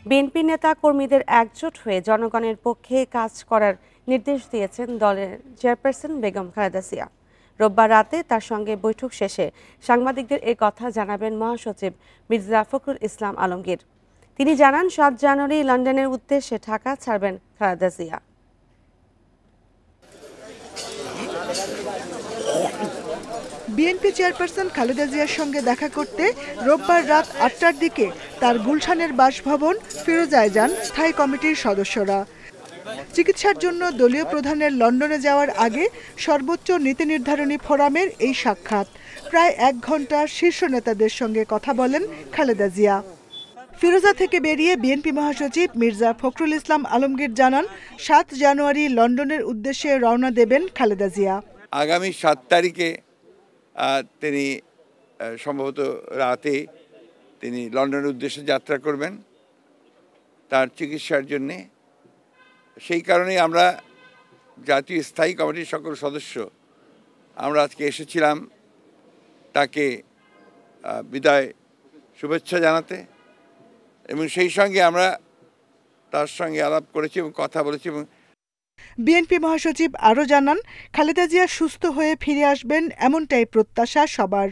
BNP নেতা কর্মীদের একজোট হয়ে জনগণের পক্ষে কাজ করার নির্দেশ দিয়েছেন দলের চেয়ারপারসন বেগম খালেদা জিয়া। রোববার রাতে তার সঙ্গে বৈঠক শেষে সাংবাদিকদের এ কথা জানাবেন মহাসচিব মির্জা ফখরুল ইসলাম আলমগীর। তিনি জানান, ৭ জানুয়ারি লন্ডনের উদ্দেশ্যে ঢাকা ছাড়বেন খালেদা জিয়া। বিএনপি চেয়ারপারসন খালেদা জিয়ার সঙ্গে দেখা করতে রোববার রাত ৮টার দিকে তার গুলশানের বাসভবন ফিরোজায় যান স্থায়ী কমিটির সদস্যরা। চিকিৎসার জন্য দলীয় প্রধানের লন্ডনে যাওয়ার আগে সর্বোচ্চ নীতি নির্ধারণী ফোরামের এই সাক্ষাৎ। প্রায় ১ ঘণ্টা শীর্ষ নেতাদের সঙ্গে কথা বলেন খালেদা জিয়া। ফিরোজা থেকে বেরিয়ে বিএনপি মহাসচিব মির্জা ফখরুল ইসলাম আলমগীর জানান, ৭ জানুয়ারি লন্ডনের উদ্দেশ্যে রওনা দেবেন খালেদা জিয়া। আগামী ৭ তারিখে তিনি সম্ভবত রাতে তিনি লন্ডনের উদ্দেশ্যে যাত্রা করবেন তার চিকিৎসার জন্যে। সেই কারণেই আমরা জাতীয় স্থায়ী কমিটির সকল সদস্য আমরা আজকে এসেছিলাম তাকে বিদায় শুভেচ্ছা জানাতে, এবং সেই সঙ্গে আমরা তার সঙ্গে আলাপ করেছি এবং কথা বলেছি। এবং বিএনপি মহাসচিব আরও জানান, খালেদা জিয়া সুস্থ হয়ে ফিরে আসবেন এমনটাই প্রত্যাশা সবার।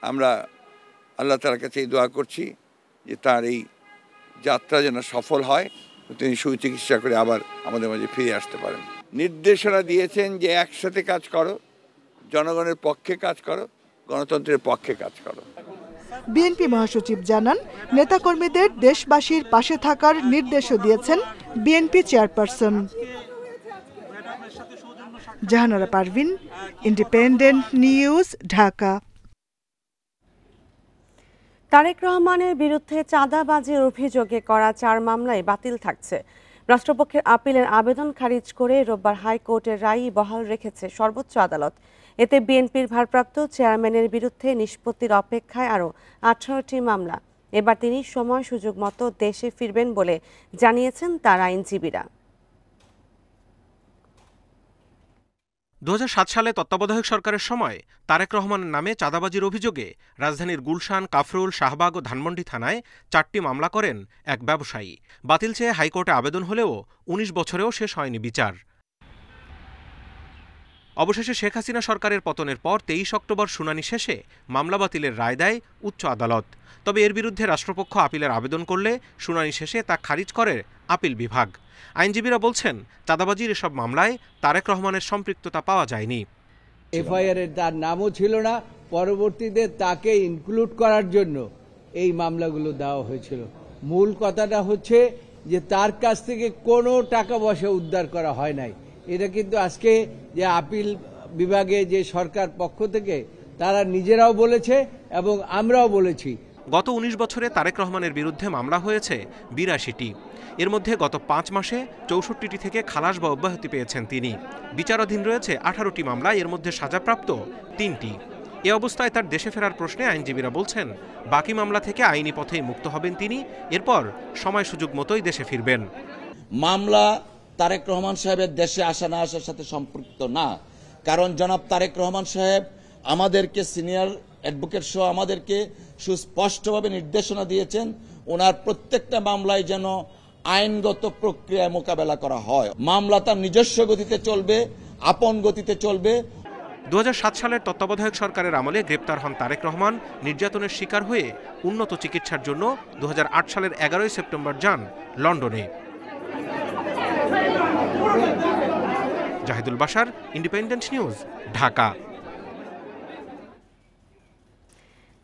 আমরা আল্লাহ তাআলার কাছে দোয়া করছি যে তার এই যাত্রা যেন সফল হয়, তিনি সুচিকিৎসা করে আবার আমাদের মাঝে ফিরে আসতে পারেন। নির্দেশনা দিয়েছেন যে একসাথে কাজ করো, জনগণের পক্ষে কাজ করো, গণতন্ত্রের পক্ষে কাজ করো। বিএনপি মহাসচিব জানান, নেতাকর্মীদের দেশবাসীর পাশে থাকার নির্দেশও দিয়েছেন BNP chairperson. Jahanara Parvin, independent news, Dhaka. Tareq রহমানের বিরুদ্ধে চাঁদাবাজির অভিযোগে করা ৪ মামলায় বাতিল থাকছে। রাষ্ট্রপক্ষের আপিলের আবেদন খারিজ করে রোববার হাইকোর্টের রায় বহাল রেখেছে সর্বোচ্চ আদালত। এতে বিএনপির ভারপ্রাপ্ত চেয়ারম্যানের বিরুদ্ধে নিষ্পত্তির অপেক্ষায় আরও ১৮টি মামলা। এবার তিনি সময় সুযোগ মতো দেশে ফিরবেন বলে জানিয়েছেন তার আইনজীবীরা। ২০০৭ সালে তত্ত্বাবধায়ক সরকারের সময় তারেক রহমানের নামে চাঁদাবাজির অভিযোগে রাজধানীর গুলশান, কাফরুল, শাহবাগ ও ধানমন্ডি থানায় ৪টি মামলা করেন এক ব্যবসায়ী। বাতিল চেয়ে হাইকোর্টে আবেদন হলেও ১৯ বছরেও শেষ হয়নি বিচার। অবশেষে শেখ হাসিনা সরকারের পতনের পর ২৩ অক্টোবর শুনানি শেষে মামলা বাতিলের রায় দেয় উচ্চ আদালত। তবে এর বিরুদ্ধে রাষ্ট্রপক্ষ আপিলের আবেদন করলে শুনানি শেষে তা খারিজ করে আপিল বিভাগ। আইনজীবীরা বলছেন, চাঁদাবাজির এসব মামলায় তারেক রহমানের সম্পৃক্ততা পাওয়া যায়নি। এফআইআর এর তার নামও ছিল না, পরবর্তীতে তাকে ইনক্লুড করার জন্য এই মামলাগুলো দেওয়া হয়েছিল। মূল কথাটা হচ্ছে যে তার কাছ থেকে কোনো টাকা পয়সা উদ্ধার করা হয় নাই। এটা কিন্তু আজকে যে আপিল বিভাগে যে সরকার পক্ষ থেকে তারা নিজেরাও বলেছে এবং আমরাও বলেছি। গত ১৯ বছরে তারেক রহমানের বিরুদ্ধে মামলা হয়েছে ৮২টি। এর মধ্যে গত ৫ মাসে ৬৪টি থেকে খালাস বা অব্যাহতি পেয়েছেন তিনি। বিচারাধীন রয়েছে ১৮টি মামলা, এর মধ্যে সাজাপ্রাপ্ত ৩টি। এ অবস্থায় তার দেশে ফেরার প্রশ্নে আইনজীবীরা বলছেন, বাকি মামলা থেকে আইনি পথেই মুক্ত হবেন তিনি। এরপর সময় সুযোগ মতোই দেশে ফিরবেন। মামলা তারেক রহমান সাহেবের দেশে আসা না আসার সাথে সম্পৃক্ত না, কারণ জনাব তারেক রহমান সাহেব আমাদেরকে সিনিয়র অ্যাডভোকেট সহ আমাদেরকে সুস্পষ্টভাবে নির্দেশনা দিয়েছেন ওনার প্রত্যেকটা মামলায় যেন আইনগত প্রক্রিয়ায় মোকাবেলা করা হয়। মামলা তার নিজস্ব গতিতে চলবে, আপন গতিতে চলবে। ২০০৭ সালের তত্ত্বাবধায়ক সরকারের আমলে গ্রেপ্তার হন তারেক রহমান। নির্যাতনের শিকার হয়ে উন্নত চিকিৎসার জন্য ২০০৮ সালের ১১ই সেপ্টেম্বর যান লন্ডনে। Zahidul Bashar, independent news, Dhaka.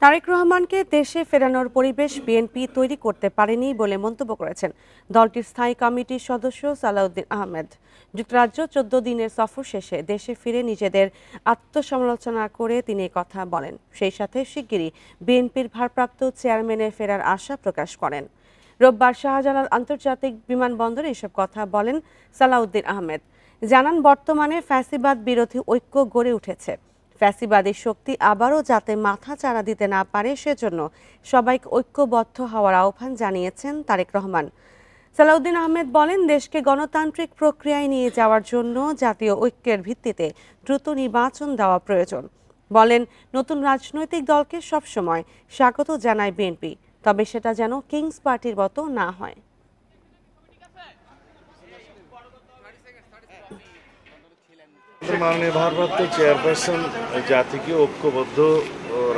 তারেক রহমানকে দেশে ফেরানোর পরিবেশ বিএনপি তৈরি করতে পারেনি বলে মন্তব্য করেছেন দলটির স্থায়ী কমিটির সদস্য সালাউদ্দিন আহমেদ। যুক্তরাজ্য ১৪ দিনের সফর শেষে দেশে ফিরে নিজেদের আত্মসমালোচনা করে তিনি কথা বলেন। সেই সাথে শিগগিরই বিএনপির ভারপ্রাপ্ত চেয়ারম্যানের ফেরার আশা প্রকাশ করেন। রোববার শাহজালাল আন্তর্জাতিক বিমানবন্দরে এসব কথা বলেন সালাউদ্দিন আহমেদ। জানান, বর্তমানে ফ্যাসিবাদ বিরোধী ঐক্য গড়ে উঠেছে। ফ্যাসিবাদী শক্তি আবারও যাতে মাথা চাড়া দিতে না পারে সেজন্য সবাইকে ঐক্যবদ্ধ হওয়ার আহ্বান জানিয়েছেন তারেক রহমান। সালাউদ্দিন আহমেদ বলেন, দেশকে গণতান্ত্রিক প্রক্রিয়ায় নিয়ে যাওয়ার জন্য জাতীয় ঐক্যের ভিত্তিতে দ্রুত নির্বাচন দেওয়া প্রয়োজন। বলেন, নতুন রাজনৈতিক দলকে সবসময় স্বাগত জানায় বিএনপি, তবে সেটা যেন কিংস পার্টির মতো না হয়। মাননীয় ভারপ্রাপ্ত চেয়ারপারসন জাতিকে ঐক্যবদ্ধ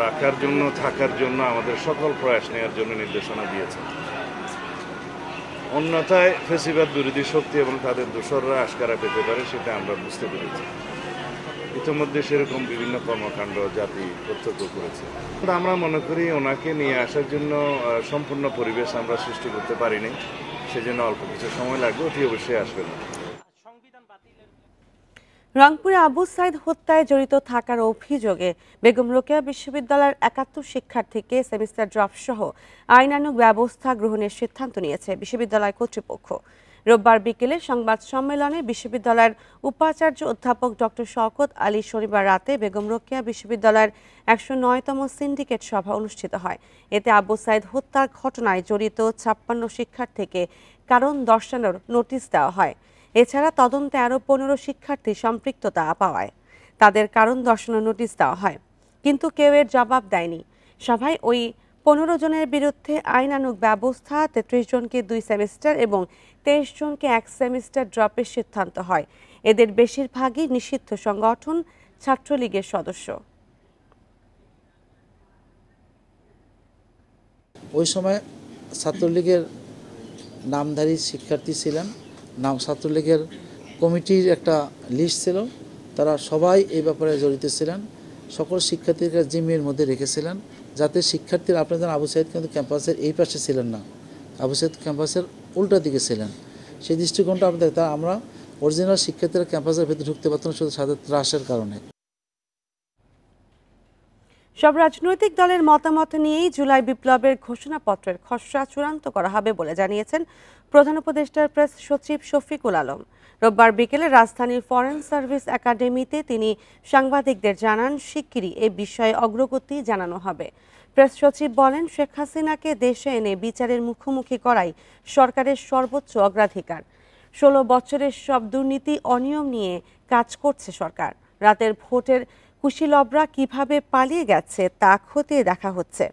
রাখার জন্য থাকার জন্য আমাদের সকল প্রয়াস নেওয়ার জন্য নির্দেশনা দিয়েছেন। অন্যথায় ফেসিবাদ বিরোধী শক্তি এবং তাদের দোসররা আশকারা পেতে পারে সেটা আমরা বুঝতে পেরেছি। ইতিমধ্যে সেরকম বিভিন্ন কর্মকাণ্ড জাতি প্রত্যক্ষ করেছে। আমরা মনে করি ওনাকে নিয়ে আসার জন্য সম্পূর্ণ পরিবেশ আমরা সৃষ্টি করতে পারিনি, সেজন্য অল্প কিছু সময় লাগবে, অতি অবশ্যই আসবে না। রংপুরে আবু সাইদ হত্যায় জড়িত থাকার অভিযোগে বেগম রোকেয়া বিশ্ববিদ্যালয়ের ৭১ শিক্ষার্থীকে সেমিস্টার ড্রপ সহ আইনানুগ ব্যবস্থা গ্রহণের সিদ্ধান্ত নিয়েছে বিশ্ববিদ্যালয় কর্তৃপক্ষ। রোববার বিকেলে সংবাদ সম্মেলনে বিশ্ববিদ্যালয়ের উপাচার্য অধ্যাপক ডক্টর শওকত আলী শনিবার রাতে বেগম রোকেয়া বিশ্ববিদ্যালয়ের ১০৯তম সিন্ডিকেট সভা অনুষ্ঠিত হয়। এতে আবু সাইদ হত্যার ঘটনায় জড়িত ৫৬ শিক্ষার্থীকে কারণ দর্শানোর নোটিশ দেওয়া হয়। এছাড়া তদন্তে আরও ১৫ শিক্ষার্থী সম্পৃক্ততা পাওয়ায় তাদের কারণ দর্শানোর নোটিশ দেওয়া হয়, কিন্তু কেউ এর জবাব দেয়নি। সভায় ওই ১৫ জনের বিরুদ্ধে আইনানুগ ব্যবস্থা ৩৩ জনকে ২ সেমিস্টার এবং ২৩ জনকে ১ সেমিস্টার ড্রপের সিদ্ধান্ত হয়। এদের বেশিরভাগই নিষিদ্ধ সংগঠন ছাত্রলীগের সদস্য। ওই সময় ছাত্রলীগের নামধারী শিক্ষার্থী ছিলেন, ছাত্রলীগের কমিটির একটা লিস্ট ছিল, তারা সবাই এই ব্যাপারে জড়িত ছিলেন। সকল শিক্ষার্থীকে জিম্মির মধ্যে রেখেছিলেন, যাতে শিক্ষার্থীরা, আপনাদের আবু সাইদ কিন্তু ক্যাম্পাসের এই পাশে ছিলেন না, আবু সাইদ ক্যাম্পাসের উল্টা দিকে ছিলেন। সেই দৃষ্টিকোণটা আপনাদের আমরা অরিজিনাল শিক্ষার্থীরা ক্যাম্পাসের ভেতরে ঢুকতে পারতাম শুধু সাদা ত্রাসের কারণে। সব রাজনৈতিক দলের মতামত নিয়েই জুলাই বিপ্লবের ঘোষণাপত্রের খসড়া চূড়ান্ত করা হবে বলে জানিয়েছেন প্রধান উপদেষ্টার প্রেস সচিব শফিকুল আলম। রোববার বিকেলে রাজধানীর ফরেন সার্ভিস একাডেমিতে তিনি সাংবাদিকদের জানান, শিগগিরই এ বিষয়ে অগ্রগতি জানানো হবে। প্রেস সচিব বলেন, শেখ হাসিনাকে দেশে এনে বিচারের মুখোমুখি করাই সরকারের সর্বোচ্চ অগ্রাধিকার। ১৬ বছরের সব দুর্নীতি অনিয়ম নিয়ে কাজ করছে সরকার। রাতের ভোটের কুশীলবরা কিভাবে পালিয়ে গেছে তা খতিয়ে দেখা হচ্ছে।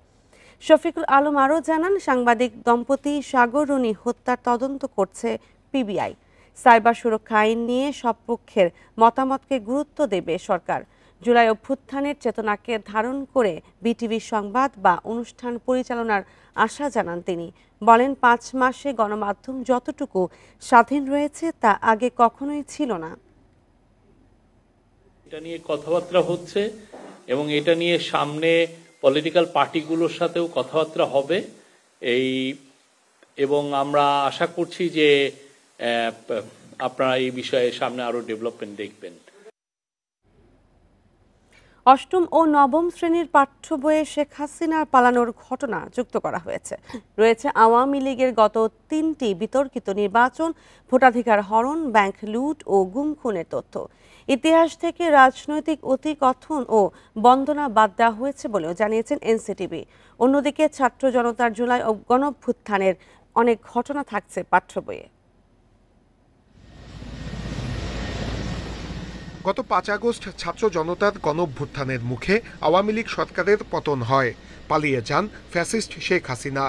শফিকুল আলম আরও জানান, সাংবাদিক দম্পতি সাগর রুনি হত্যার তদন্ত করছে পিবিআই। সাইবার সুরক্ষা আইন নিয়ে সব পক্ষের মতামতকে গুরুত্ব দেবে সরকার। জুলাই অভ্যুত্থানের চেতনাকে ধারণ করে বিটিভি সংবাদ বা অনুষ্ঠান পরিচালনার আশা জানান তিনি। বলেন, ৫ মাসে গণমাধ্যম যতটুকু স্বাধীন রয়েছে তা আগে কখনোই ছিল না। এটা নিয়ে কথাবার্তা হচ্ছে এবং এটা নিয়ে সামনে পলিটিক্যাল পার্টিগুলোর সাথেও কথাবার্তা হবে এবং আমরা আশা করছি যে আপনারা এই বিষয়ে সামনে আরো ডেভেলপমেন্ট দেখবেন। অষ্টম ও নবম শ্রেণীর পাঠ্য বইয়ে শেখ হাসিনার পালানোর ঘটনা যুক্ত করা হয়েছে। রয়েছে আওয়ামী লীগের গত ৩টি বিতর্কিত নির্বাচন, ভোটাধিকার হরণ, ব্যাংক লুট ও গুম খুনের তথ্য। ইতিহাস থেকে রাজনৈতিক অতিকথন ও বন্দনা বাদ দেওয়া হয়েছে বলেও জানিয়েছেন এনসিটিভি। অন্যদিকে ছাত্র জনতার জুলাই ও গণঅভ্যুত্থানের অনেক ঘটনা থাকছে পাঠ্য বইয়ে। গত ৫ আগস্ট ছাত্র জনতার গণঅভ্যুত্থানের মুখে আওয়ামী লীগ সরকারের পতন হয়, পালিয়ে যান ফ্যাসিস্ট শেখ হাসিনা।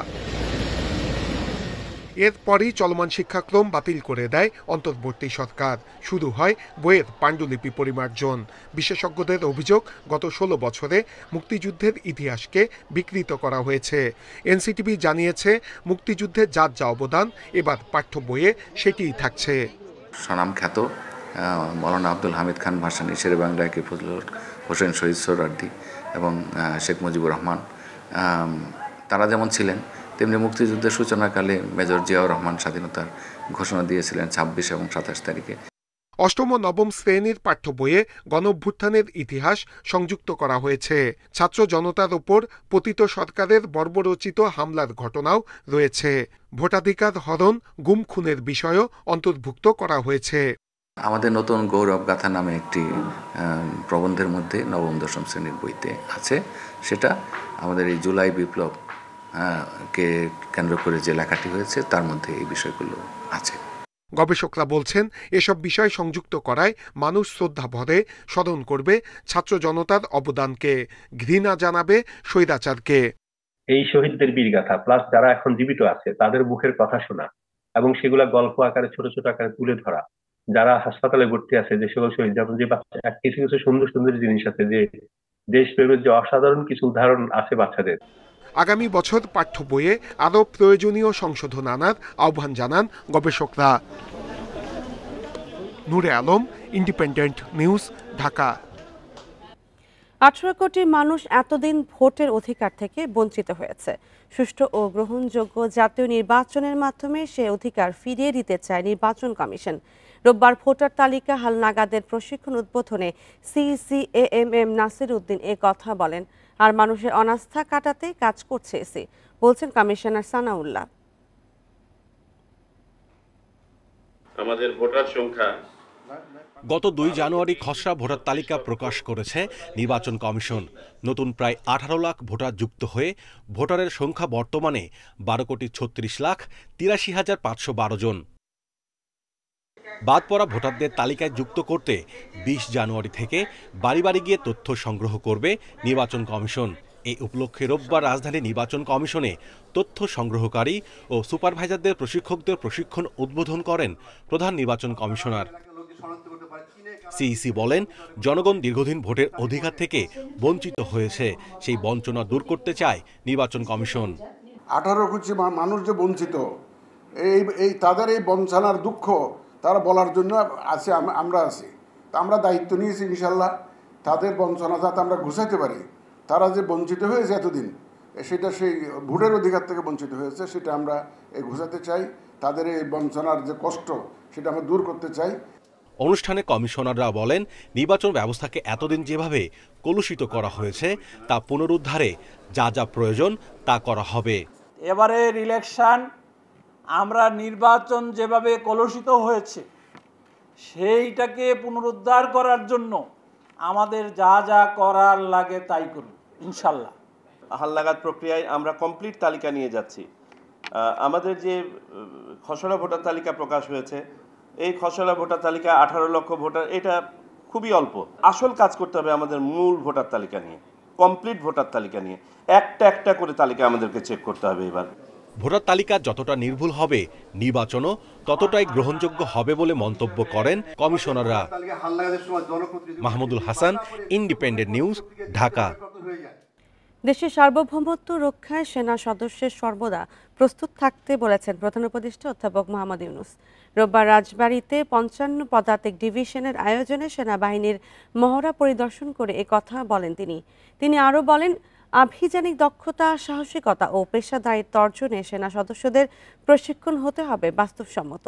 এরপরই চলমান শিক্ষাক্রম বাতিল করে দেয় অন্তর্বর্তী সরকার। শুরু হয় বইয়ের পাণ্ডুলিপি পরিমার্জন। বিশেষজ্ঞদের অভিযোগ, গত ১৬ বছরে মুক্তিযুদ্ধের ইতিহাসকে বিকৃত করা হয়েছে। এনসিটিভি জানিয়েছে, মুক্তিযুদ্ধের যার যা অবদান এবার পাঠ্য বইয়ে সেটিই থাকছে। স্বনামখ্যাত মৌলানা আব্দুল হামিদ খান ভাসানী, শেরে বাংলা কে ফজলুল হোসেন শহীদ সোহরাওয়ার্দী এবং শেখ মুজিবুর রহমান, তারা যেমন ছিলেন তেমনি মুক্তিযুদ্ধের সূচনাকালে মেজর জিয়াউর রহমান স্বাধীনতার ঘোষণা দিয়েছিলেন ২৬ এবং ২৭ তারিখে। অষ্টম ও নবম শ্রেণীর পাঠ্য বইয়ে গণঅভ্যুত্থানের ইতিহাস সংযুক্ত করা হয়েছে। ছাত্র জনতার ওপর পতিত সরকারের বর্বরচিত হামলার ঘটনাও রয়েছে। ভোটাধিকার হরণ, গুম খুনের বিষয়ও অন্তর্ভুক্ত করা হয়েছে। আমাদের নতুন গৌরব গাথা নামে একটি প্রবন্ধের মধ্যে নবম দশম শ্রেণীর বইতে আছে। সেটা আমাদের এই জুলাই বিপ্লব কে কেন্দ্র করে যে লেখাটি হয়েছে তার মধ্যে এই বিষয়গুলো আছে। গবেষকরা বলছেন, এসব বিষয় সংযুক্ত করায় মানুষ শ্রদ্ধা ভরে স্মরণ করবে ছাত্র জনতার অবদানকে, ঘৃণা জানাবে স্বৈরাচারকে। এই শহীদদের বীরগাথা প্লাস যারা এখন জীবিত আছে তাদের মুখের কথা শোনা এবং সেগুলা গল্প আকারে ছোট ছোট আকারে তুলে ধরা, যারা হাসপাতালে ভর্তি আছে যে সকল শহীদ, যেমন যে কিছু কিছু সুন্দর সুন্দর জিনিস আছে, যে দেশপ্রেমের যে অসাধারণ কিছু উদাহরণ আছে বাচ্চাদের। আগামী বছর পাঠ্য বইয়ে আরও প্রয়োজনীয় সংশোধন আনার আহ্বান জানান গবেষকরা। নূরে আলম, ইন্ডিপেন্ডেন্ট নিউজ, ঢাকা। 18 কোটি মানুষ এতদিন ভোটের অধিকার থেকে বঞ্চিত হয়েছে। সুষ্ঠু ও গ্রহণযোগ্য জাতীয় নির্বাচনের মাধ্যমে সে অধিকার ফিরিয়ে দিতে চায় নির্বাচন কমিশন। রোববার ভোটার তালিকা হালনাগাদের প্রশিক্ষণ উদ্বোধনে CCAMM নাসির উদ্দিন এ কথা বলেন। আর মানুষের অনাস্থা কাটাতে কাজ করছে এসি, বলছেন কমিশনার সানাউল্লাহ। আমাদের ভোটার সংখ্যা গত 2 জানুয়ারি খসড়া ভোটার তালিকা প্রকাশ করেছে নির্বাচন কমিশন। নতুন প্রায় 18 লাখ ভোটার যুক্ত হয়ে ভোটারের সংখ্যা বর্তমানে 12,36,83,512 জন। বাদ পড়া ভোটারদের তালিকায় যুক্ত করতে 20 জানুয়ারি থেকে বাড়ি বাড়ি গিয়ে তথ্য সংগ্রহ করবে নির্বাচন কমিশন। এই উপলক্ষে রোববার রাজধানী নির্বাচন কমিশনে তথ্য সংগ্রহকারী ও সুপারভাইজারদের প্রশিক্ষকদের প্রশিক্ষণ উদ্বোধন করেন প্রধান নির্বাচন কমিশনার। সিইসি বলেন, জনগণ দীর্ঘদিন ভোটের অধিকার থেকে বঞ্চিত হয়েছে, সেই বঞ্চনা দূর করতে চায় নির্বাচন কমিশন। 18 কোটি মানুষ যে বঞ্চিত, এই তাদের এই বঞ্চনার দুঃখ তারা বলার জন্য আছে, আমরা আছি। আমরা দায়িত্ব নিয়েছি ইনশাল্লাহ তাদের বঞ্চনা যাতে আমরা ঘুষাইতে পারি। তারা যে বঞ্চিত হয়েছে এতদিন, সেটা সেই ভোটের অধিকার থেকে বঞ্চিত হয়েছে, সেটা আমরা ঘুষাতে চাই। তাদের এই বঞ্চনার যে কষ্ট সেটা আমরা দূর করতে চাই। অনুষ্ঠানে কমিশনাররা বলেন, নির্বাচন ব্যবস্থাকে এতদিন যেভাবে কলুষিত করা হয়েছে তা পুনরুদ্ধারে যা যা প্রয়োজন তা করা হবে। এবারের ইলেকশন আমরা নির্বাচন যেভাবে কলুষিত হয়েছে সেইটাকে পুনরুদ্ধার করার জন্য আমাদের যা যা করার লাগে তাই করুন ইনশাল্লাহ। হালনাগাদ প্রক্রিয়ায় আমরা কমপ্লিট তালিকা নিয়ে যাচ্ছি। আমাদের যে খসড়া ভোটার তালিকা প্রকাশ হয়েছে, এই খসড়া ভোটার তালিকা 18 লক্ষ ভোটার, এটা খুবই অল্প। আসল কাজ করতে হবে আমাদের মূল ভোটার তালিকা নিয়ে, কমপ্লিট ভোটার তালিকা নিয়ে একটা একটা করে তালিকা আমাদেরকে চেক করতে হবে। এবার ভোটার তালিকা যতটা নির্ভুল হবে, নির্বাচনও ততটাই গ্রহণযোগ্য হবে বলে মন্তব্য করেন কমিশনাররা। Mahmudul Hasan, independent news, Dhaka. দেশের সার্বভৌমত্ব রক্ষায় সেনা সদস্যের সর্বদা প্রস্তুত থাকতে বলেছেন প্রধান উপদেষ্টা অধ্যাপক মোহাম্মদ ইউনূস। রোববার রাজবাড়ীতে 55 পদাতিক ডিভিশনের আয়োজনে সেনাবাহিনীর মহড়া পরিদর্শন করে কথা বলেন তিনি আরও বলেন, আভিযানিক দক্ষতা, সাহসিকতা ও পেশাদারিত্ব অর্জনে সেনা সদস্যদের প্রশিক্ষণ হতে হবে বাস্তবসম্মত।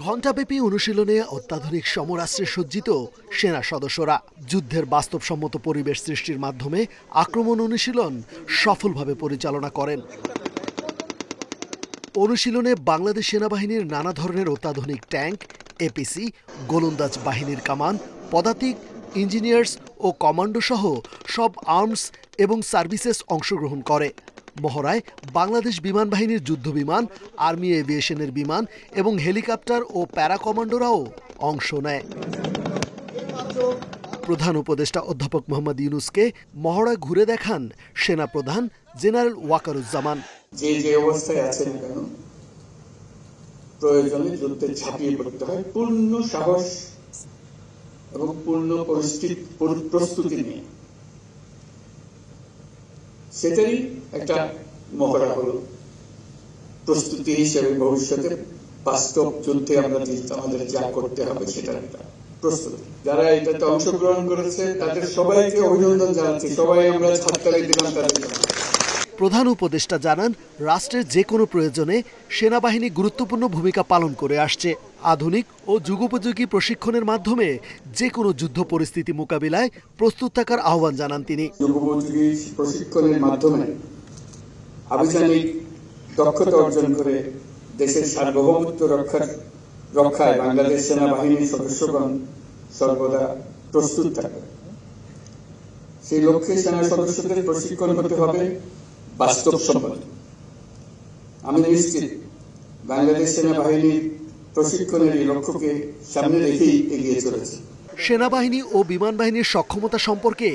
ঘণ্টাব্যাপী অনুশীলনে অত্যাধুনিক সমরাস্ত্রে সজ্জিত সেনা সদস্যরা যুদ্ধের বাস্তবসম্মত পরিবেশ সৃষ্টির মাধ্যমে আক্রমণ অনুশীলন সফলভাবে পরিচালনা করেন। অনুশীলনে বাংলাদেশ সেনাবাহিনীর নানা ধরনের অত্যাধুনিক ট্যাঙ্ক, এপিসি, গোলন্দাজ বাহিনীর কামান, পদাতিক, ইঞ্জিনিয়ার্স ও কমান্ডো সহ সব আর্মস এবং সার্ভিসেস অংশগ্রহণ করে। মহড়ায় বাংলাদেশ বিমান বাহিনীর যুদ্ধবিমান, আর্মি এভিয়েশনের বিমান এবং হেলিকপ্টার ও প্যারা কমান্ডোরাও অংশ নেয়। প্রধান উপদেষ্টা অধ্যাপক মোহাম্মদ ইউনূসকে মহড়া ঘুরে দেখান সেনাপ্রধান জেনারেল ওয়াকারুজ্জামান। যে অবস্থায় আছেন কেন, প্রয়োজনে যুদ্ধে ঝাঁপিয়ে পড়তে হয় পূর্ণ সাহস এবং পূর্ণ প্রস্তুতি নিয়ে। সেটাই একটা মহড়া হলো প্রস্তুতি হিসেবে ভবিষ্যতে বাস্তব যুদ্ধে আমাদের যা করতে হবে সেটার একটা প্রস্তুতি। যারা এটাতে অংশগ্রহণ করেছে তাদের সবাইকে অভিনন্দন জানাচ্ছি, সবাই আমরা হাততালি দিলাম তাদের। প্রধান উপদেষ্টা জানান, রাষ্ট্রের যে কোনো প্রয়োজনে সেনাবাহিনী গুরুত্বপূর্ণ ভূমিকা পালন করে আসছে। আধুনিক ও যুগোপযোগী প্রশিক্ষণের মাধ্যমে যে কোনো যুদ্ধ পরিস্থিতি মোকাবিলায় প্রস্তুত থাকার আহ্বান জানান তিনি। যুগোপযোগী প্রশিক্ষণের মাধ্যমে আভিযানিক দক্ষতা অর্জন করে দেশের সার্বভৌমত্ব রক্ষায় বাংলাদেশ সেনাবাহিনীর সদস্যগণ সর্বদা প্রস্তুত থাকে। সেই লক্ষ্যে সেনা সদস্যদের প্রশিক্ষণ করতে হবে বাস্তবসম্মত। আমি নিশ্চিত বাংলাদেশ সেনাবাহিনীর প্রশিক্ষণের এই লক্ষ্যকে সামনে রেখেই এগিয়ে চলেছে। সেনাবাহিনী ও বিমান বাহিনীর সক্ষমতা সম্পর্কে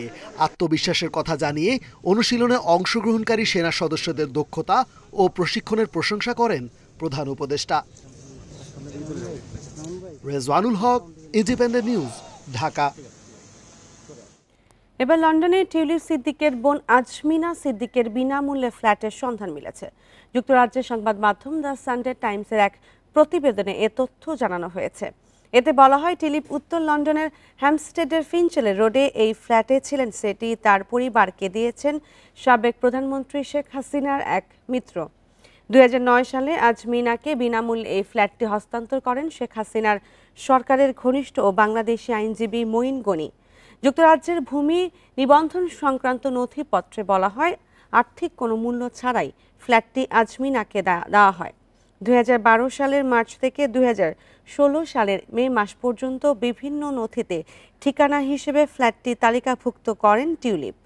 আত্মবিশ্বাসের কথা জানিয়ে অনুশীলনে অংশগ্রহণকারী সেনা সদস্যদের দক্ষতা ও প্রশিক্ষণের প্রশংসা করেন প্রধান উপদেষ্টা। রেজওয়ানুল হক, ইন্ডিপেন্ডেন্ট নিউজ, ঢাকা। এবার লন্ডনে টিউলিপ সিদ্দিকের বোন আজমিনা সিদ্দিকের বিনামূল্যে ফ্ল্যাটের সন্ধান মিলেছে। যুক্তরাজ্যের সংবাদ মাধ্যম দ্য সানডে টাইমসের এক প্রতিবেদনে এ তথ্য জানানো হয়েছে। এতে বলা হয়, টিউলিপ উত্তর লন্ডনের হ্যামস্টেডের ফিঞ্চেল রোডে এই ফ্ল্যাটে ছিলেন। সেটি তার পরিবারকে দিয়েছেন সাবেক প্রধানমন্ত্রী শেখ হাসিনার এক মিত্র। 2009 সালে আজমিনাকে বিনামূল্যে এই ফ্ল্যাটটি হস্তান্তর করেন শেখ হাসিনার সরকারের ঘনিষ্ঠ ও বাংলাদেশি আইনজীবী মঈন গনি। যুক্তরাজ্যের ভূমি নিবন্ধন সংক্রান্ত নথিপত্রে বলা হয়, আর্থিক কোনো মূল্য ছাড়াই ফ্ল্যাটটি আজমিনাকে দেওয়া হয়। 2012 সালের মার্চ থেকে 2016 সালের মে মাস পর্যন্ত বিভিন্ন নথিতে ঠিকানা হিসেবে ফ্ল্যাটটি তালিকাভুক্ত করেন টিউলিপ।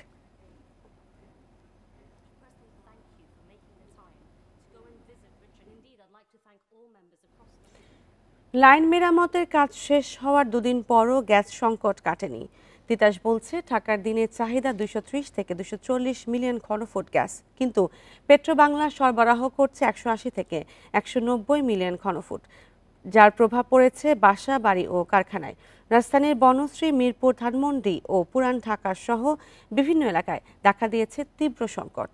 লাইন মেরামতের কাজ শেষ হওয়ার দুদিন পরও গ্যাস সংকট কাটেনি। তিতাস বলছে, ঢাকার দিনের চাহিদা 230 থেকে 240 মিলিয়ন ঘনফুট গ্যাস, কিন্তু পেট্রোবাংলা সরবরাহ করছে 180 থেকে 190 মিলিয়ন ঘনফুট, যার প্রভাব পড়েছে বাসা, বাড়ি ও কারখানায়। রাজধানীর বনশ্রী, মিরপুর, ধানমন্ডি ও পুরান ঢাকা সহ বিভিন্ন এলাকায় দেখা দিয়েছে তীব্র সংকট।